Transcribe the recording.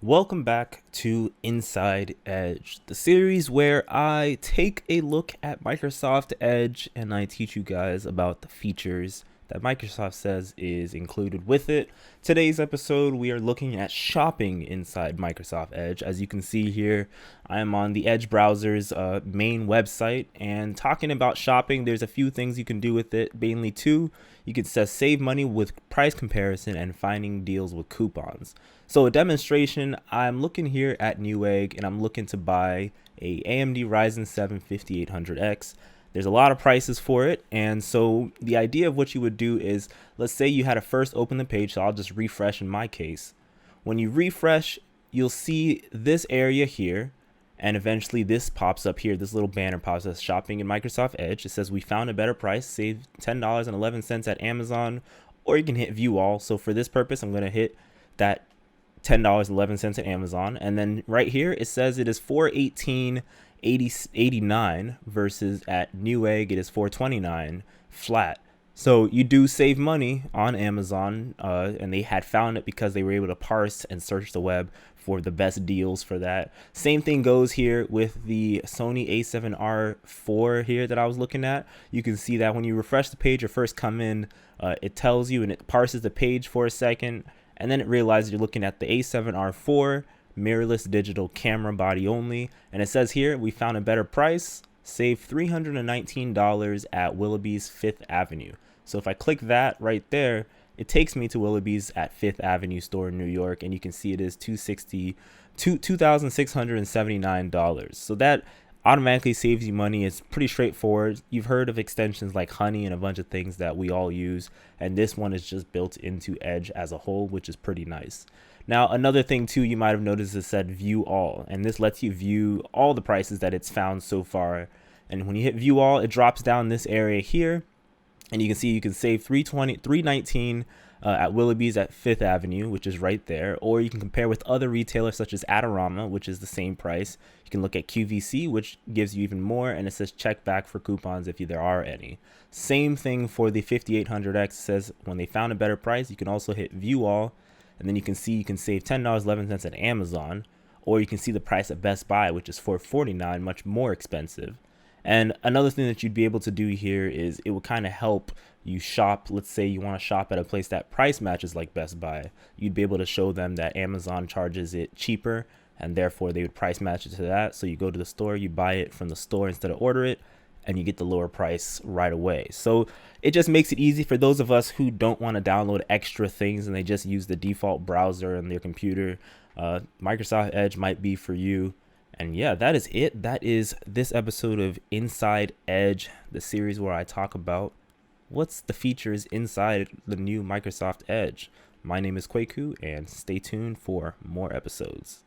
Welcome back to Inside Edge, the series where I take a look at Microsoft Edge and I teach you guys about the features that Microsoft says is included with it. Today's episode, we are looking at shopping inside Microsoft Edge. As you can see here, I am on the Edge browser's main website, and talking about shopping, there's a few things you can do with it, mainly two. You can save money with price comparison and finding deals with coupons. So a demonstration, I'm looking here at Newegg and I'm looking to buy a AMD Ryzen 7 5800X. There's a lot of prices for it, and so the idea of what you would do is, let's say you had to first open the page, so I'll just refresh in my case. When you refresh, you'll see this area here, and eventually this pops up here. This little banner pops up, shopping in Microsoft Edge. It says we found a better price, save $10.11 at Amazon, or you can hit view all. So for this purpose, I'm going to hit that $10.11 at Amazon, and then right here it says it is $418.89 versus at Newegg it is $429 flat. So you do save money on Amazon, and they had found it because they were able to parse and search the web for the best deals for that. Same thing goes here with the Sony a7R4 here that I was looking at. You can see that when you refresh the page or first come in, it tells you and it parses the page for a second, and then it realizes you're looking at the A7R4 mirrorless digital camera body only, and it says here we found a better price, save $319 at Willoughby's 5th Avenue. So if I click that right there, it takes me to Willoughby's at 5th Avenue store in New York, and you can see it is $2,679. So that automatically saves you money. It's pretty straightforward. You've heard of extensions like Honey and a bunch of things that we all use, and this one is just built into Edge as a whole, which is pretty nice. Now, another thing too you might have noticed is said view all, and this lets you view all the prices that it's found so far. And when you hit view all, it drops down this area here, and you can see you can save $319 at Willoughby's at 5th Avenue, which is right there, or you can compare with other retailers such as Adorama, which is the same price. You can look at QVC, which gives you even more, and it says check back for coupons if there are any. Same thing for the 5800X. It says when they found a better price, you can also hit view all, and then you can see you can save $10.11 at Amazon, or you can see the price at Best Buy, which is $449, much more expensive. And another thing that you'd be able to do here is it will kind of help you shop. Let's say you want to shop at a place that price matches like Best Buy. You'd be able to show them that Amazon charges it cheaper, and therefore they would price match it to that. So you go to the store, you buy it from the store instead of order it, and you get the lower price right away. So it just makes it easy for those of us who don't want to download extra things and they just use the default browser on their computer. Microsoft Edge might be for you. And yeah, that is it. That is this episode of Inside Edge, the series where I talk about what's the features inside the new Microsoft Edge. My name is Kwaku, and stay tuned for more episodes.